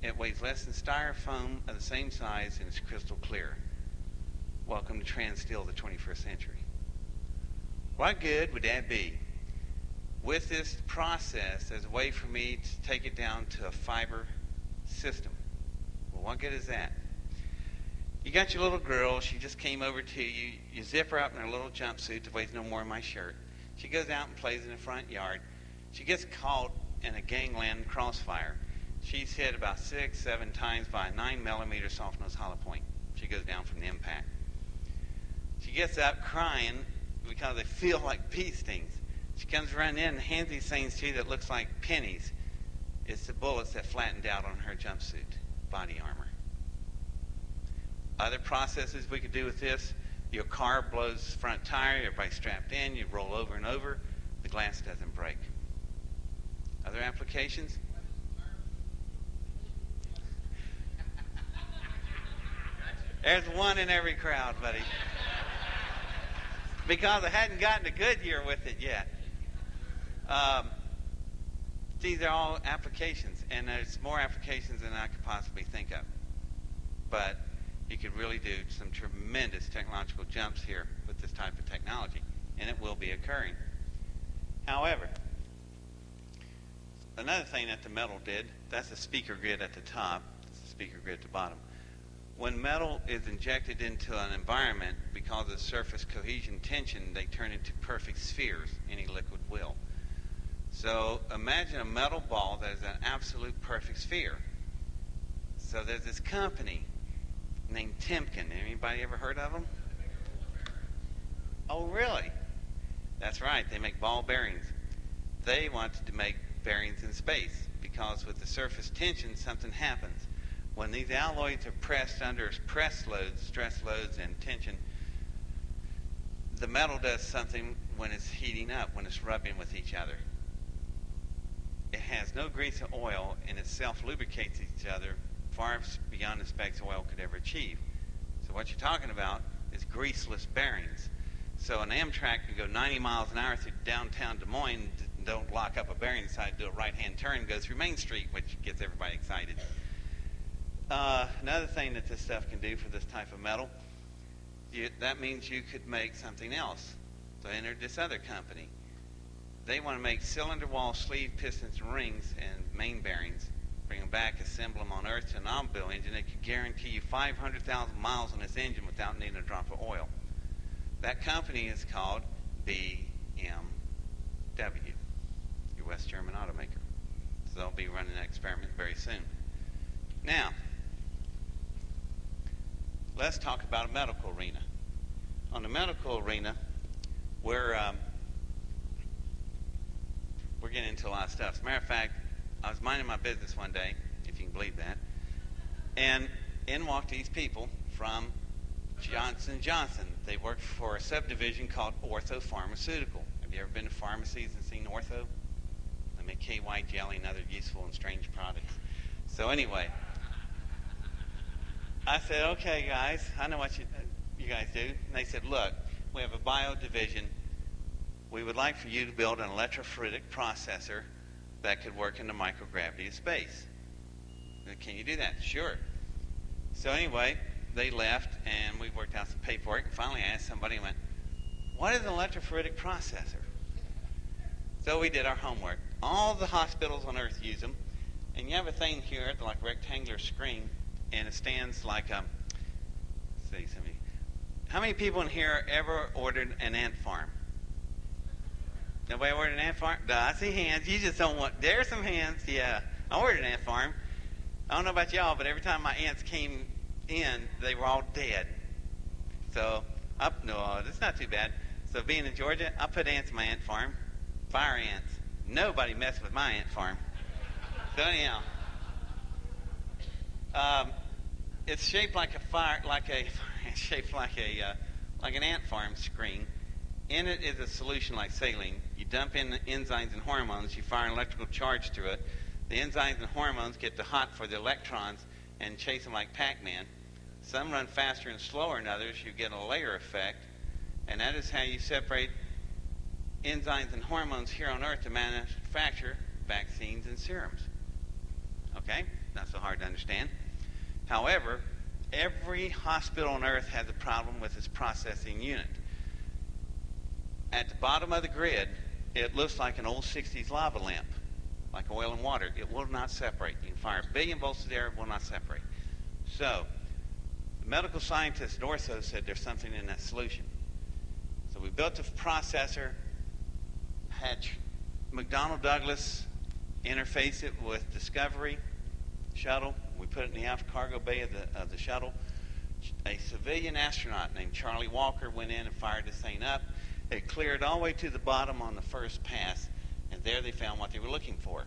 It weighs less than styrofoam of the same size and it's crystal clear. Welcome to trans steel of the 21st century. What good would that be? With this process, there's a way for me to take it down to a fiber system. Well, what good is that? You got your little girl. She just came over to you. You zip her up in her little jumpsuit that weighs no more than my shirt. She goes out and plays in the front yard. She gets caught in a gangland crossfire. She's hit about 6, 7 times by a 9mm soft-nose hollow point. She goes down from the impact. She gets up crying because they feel like bee stings. She comes running in and hands these things to you that looks like pennies. It's the bullets that flattened out on her jumpsuit, body armor. Other processes we could do with this, your car blows front tire, everybody's strapped in, you roll over and over, the glass doesn't break. Other applications? There's one in every crowd, buddy. Because I hadn't gotten a good year with it yet. These are all applications, and there's more applications than I could possibly think of. But you could really do some tremendous technological jumps here with this type of technology, and it will be occurring. However, another thing that the metal did, that's the speaker grid at the top, that's the speaker grid at the bottom. When metal is injected into an environment, because of surface cohesion tension, they turn into perfect spheres. Any liquid will. So imagine a metal ball that is an absolute perfect sphere. So there's this company named Timken. Anybody ever heard of them? Oh, really? That's right. They make ball bearings. They wanted to make bearings in space because with the surface tension, something happens. When these alloys are pressed under press loads, stress loads, and tension, the metal does something when it's heating up, when it's rubbing with each other. It has no grease or oil, and it self-lubricates each other far beyond the specs oil could ever achieve. So what you're talking about is greaseless bearings. So an Amtrak can go 90 miles an hour through downtown Des Moines, don't lock up a bearing, decide to do a right-hand turn, go through Main Street, which gets everybody excited. Another thing that this stuff can do for this type of metal, that means you could make something else. So enter this other company. They want to make cylinder wall sleeve pistons and rings and main bearings, bring them back, assemble them on Earth to an automobile engine. They could guarantee you 500,000 miles on this engine without needing a drop of oil. That company is called BMW, your West German automaker. So they'll be running that experiment very soon. Now, let's talk about a medical arena. On the medical arena, we're getting into a lot of stuff. As a matter of fact, I was minding my business one day, if you can believe that, and in walked these people from Johnson & Johnson. They work for a subdivision called Ortho Pharmaceutical. Have you ever been to pharmacies and seen Ortho? They make KY jelly and other useful and strange products. So anyway, I said, okay, guys, I know what you guys do. And they said, look, we have a bio division. We would like for you to build an electrophoretic processor that could work in the microgravity of space. Can you do that? Sure. So anyway, they left, and we worked out some paperwork. And finally, I asked somebody, and went, what is an electrophoretic processor? So we did our homework. All the hospitals on Earth use them. And you have a thing here, like a rectangular screen, and it stands like a... Let's see, somebody. How many people in here ever ordered an ant farm? Nobody ordered an ant farm? No, I see hands. You just don't want... There's some hands. Yeah. I ordered an ant farm. I don't know about y'all, but every time my ants came in, they were all dead. So, no, that's not too bad. So being in Georgia, I put ants in my ant farm. Fire ants. Nobody messed with my ant farm. So anyhow, it's shaped like an ant farm screen. In it is a solution like saline. You dump in the enzymes and hormones. You fire an electrical charge through it. The enzymes and hormones get too hot for the electrons and chase them like Pac-Man. Some run faster and slower than others. You get a layer effect, and that is how you separate enzymes and hormones here on Earth to manufacture vaccines and serums. Okay? Not so hard. hard to understand. However, every hospital on earth has a problem with its processing unit. At the bottom of the grid, it looks like an old 60s lava lamp, like oil and water. It will not separate. You can fire a billion volts of air, it will not separate. So, the medical scientist at Ortho said there's something in that solution. So we built a processor, had McDonnell Douglas interface it with Discovery shuttle. We put it in the aft cargo bay of the shuttle. A civilian astronaut named Charlie Walker went in and fired this thing up. It cleared all the way to the bottom on the first pass, and there they found what they were looking for.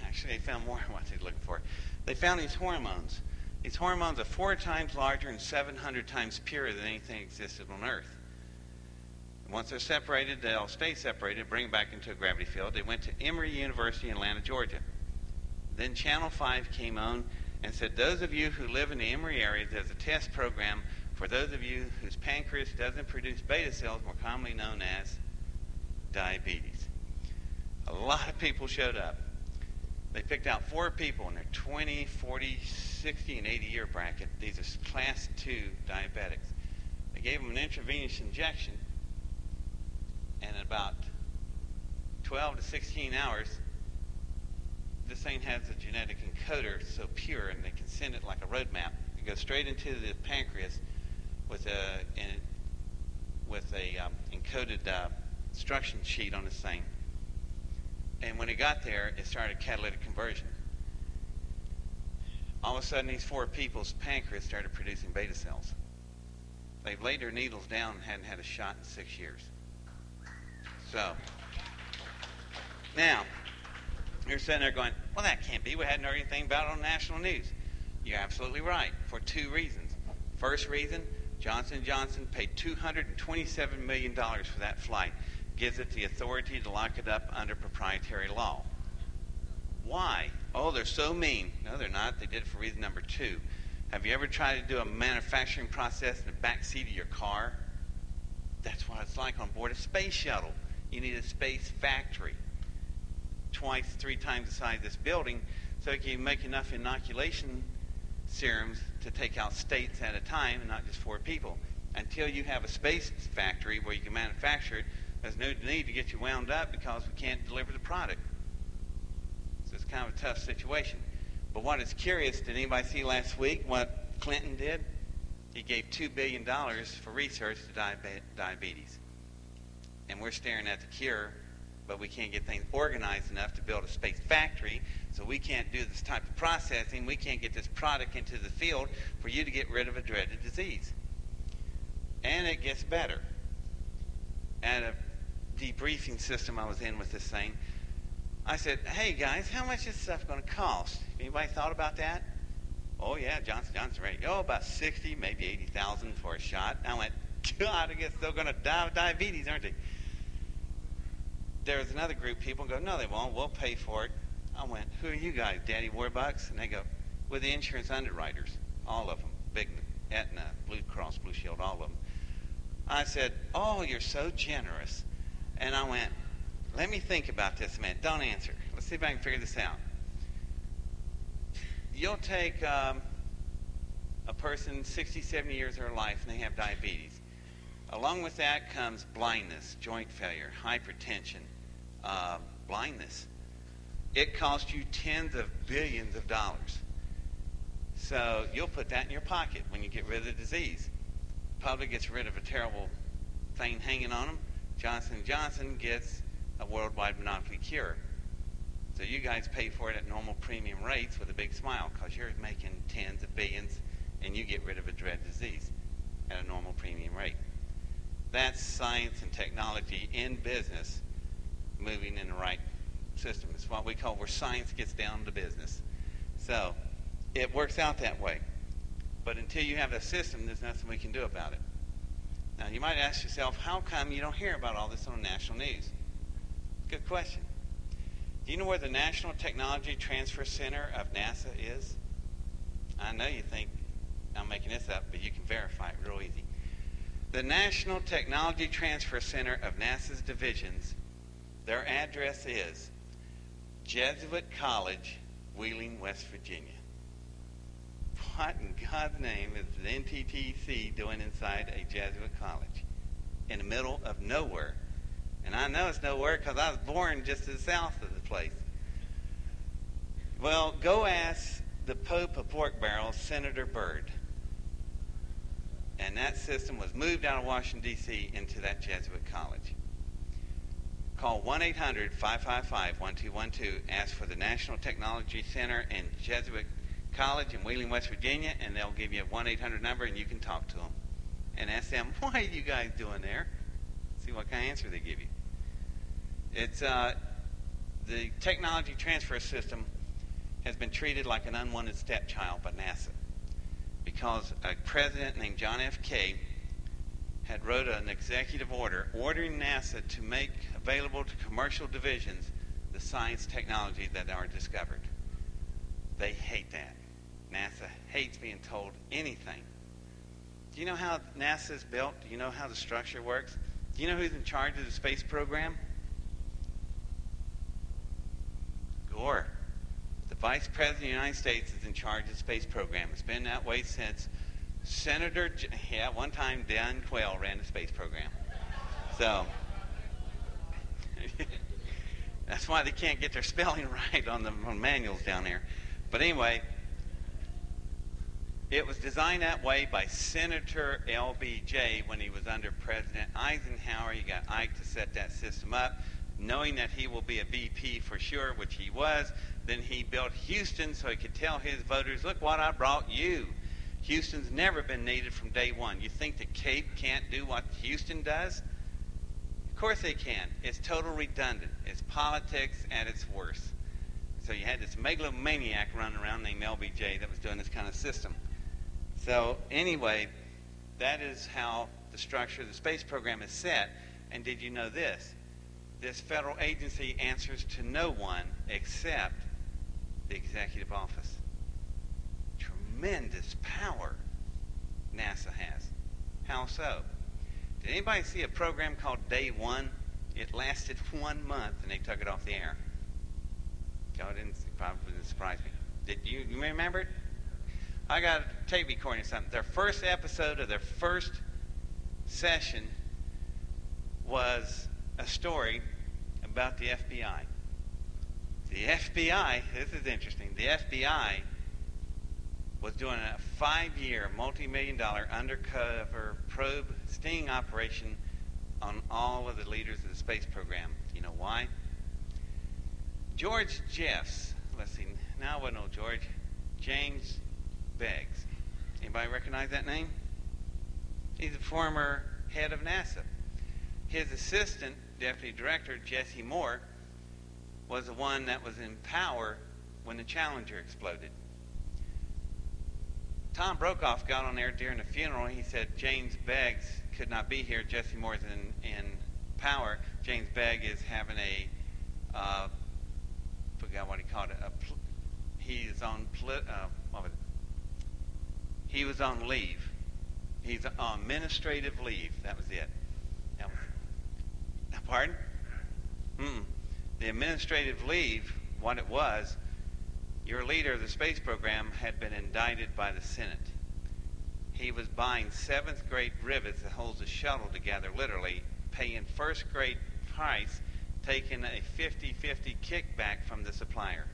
Actually, they found more than what they were looking for. They found these hormones. These hormones are 4 times larger and 700 times purer than anything that existed on Earth. And once they're separated, they'll stay separated, bring it back into a gravity field. They went to Emory University in Atlanta, Georgia. Then Channel 5 came on and said, those of you who live in the Emory area, there's a test program for those of you whose pancreas doesn't produce beta cells, more commonly known as diabetes. A lot of people showed up. They picked out 4 people in their 20, 40, 60, and 80-year bracket. These are class 2 diabetics. They gave them an intravenous injection, and in about 12 to 16 hours, this thing has a genetic encoder so pure, and they can send it like a road map. It goes straight into the pancreas with a encoded instruction sheet on this thing. And when it got there, it started catalytic conversion. All of a sudden, these 4 people's pancreas started producing beta cells. They've laid their needles down and hadn't had a shot in 6 years. So, now, you're sitting there going, well, that can't be. We hadn't heard anything about it on national news. You're absolutely right, for 2 reasons. First reason, Johnson & Johnson paid $227 million for that flight. Gives it the authority to lock it up under proprietary law. Why? Oh, they're so mean. No, they're not. They did it for reason number 2. Have you ever tried to do a manufacturing process in the back seat of your car? That's what it's like on board a space shuttle. You need a space factory. 2, 3 times the size of this building, so you can make enough inoculation serums to take out states at a time and not just 4 people. Until you have a space factory where you can manufacture it, there's no need to get you wound up because we can't deliver the product. So it's kind of a tough situation. But what is curious, did anybody see last week what Clinton did? He gave $2 billion for research to diabetes. And we're staring at the cure, but we can't get things organized enough to build a space factory, so we can't do this type of processing. We can't get this product into the field for you to get rid of a dreaded disease. And it gets better. At a debriefing system I was in with this thing, I said, hey guys, how much is this stuff going to cost? Anybody thought about that? Oh yeah, Johnson's ready. Oh, about 60, maybe 80,000 for a shot. I went, God, I guess they're going to die of diabetes, aren't they? There was another group of people go, no, they won't. We'll pay for it. I went, who are you guys, Daddy Warbucks? And they go, we're the insurance underwriters, all of them, big Aetna, Blue Cross, Blue Shield, all of them. I said, oh, you're so generous. And I went, let me think about this a minute. Don't answer. Let's see if I can figure this out. You'll take a person 60, 70 years of their life, and they have diabetes. Along with that comes blindness, joint failure, hypertension, blindness. It costs you tens of billions of dollars. So you'll put that in your pocket when you get rid of the disease. The public gets rid of a terrible thing hanging on them. Johnson & Johnson gets a worldwide monopoly cure. So you guys pay for it at normal premium rates with a big smile because you're making tens of billions and you get rid of a dread disease at a normal premium rate. That's science and technology in business moving in the right system. It's what we call where science gets down to business. So it works out that way. But until you have that system, there's nothing we can do about it. Now, you might ask yourself, how come you don't hear about all this on national news? Good question. Do you know where the National Technology Transfer Center of NASA is? I know you think I'm making this up, but you can verify it real easy. The National Technology Transfer Center of NASA's divisions, their address is Jesuit College, Wheeling, West Virginia. what in God's name is the NTTC doing inside a Jesuit college in the middle of nowhere? And I know it's nowhere because I was born just to the south of the place. Well, go ask the Pope of Pork Barrel, Senator Byrd. And that system was moved out of Washington, D.C. into that Jesuit college. Call 1-800-555-1212. Ask for the National Technology Center and Jesuit College in Wheeling, West Virginia, and they'll give you a 1-800 number, and you can talk to them. And ask them, what are you guys doing there? See what kind of answer they give you. It's the technology transfer system has been treated like an unwanted stepchild by NASA because a president named John F. Kennedy had wrote an executive order ordering NASA to make available to commercial divisions the science technology that are discovered. They hate that. NASA hates being told anything. Do you know how NASA is built? Do you know how the structure works? Do you know who's in charge of the space program? Gore. The Vice President of the United States is in charge of the space program. It's been that way since one time Dan Quayle ran the space program. So, that's why they can't get their spelling right on the manuals down there. But anyway, it was designed that way by Senator LBJ when he was under President Eisenhower. He got Ike to set that system up, knowing that he will be a VP for sure, which he was. Then he built Houston so he could tell his voters, look what I brought you. Houston's never been needed from day one. You think the Cape can't do what Houston does? Of course they can. It's total redundant. It's politics at its worst. So you had this megalomaniac running around named LBJ that was doing this kind of system. So anyway, that is how the structure of the space program is set. And did you know this? This federal agency answers to no one except the executive office. Tremendous power NASA has. How so? Did anybody see a program called Day One? It lasted 1 month and they took it off the air. Probably didn't surprise me. Did you remember it? I got a tape recording or something. Their first episode of their first session was a story about the FBI. The FBI, this is interesting, the FBI was doing a 5-year, multi-million-dollar undercover probe sting operation on all of the leaders of the space program. You know why? George Jeffs, let's see, now I wouldn't know George, James Beggs. Anybody recognize that name? He's a former head of NASA. His assistant, Deputy Director Jesse Moore, was the one that was in power when the Challenger exploded. Tom Brokaw got on there during the funeral. He said James Beggs could not be here. Jesse Moore's in power. James Begg is having forgot what he called it. He was on leave. He's on administrative leave. That was it. Pardon? The administrative leave, what it was, your leader of the space program had been indicted by the Senate. He was buying 7th grade rivets that holds the shuttle together, literally, paying 1st grade price, taking a 50-50 kickback from the supplier.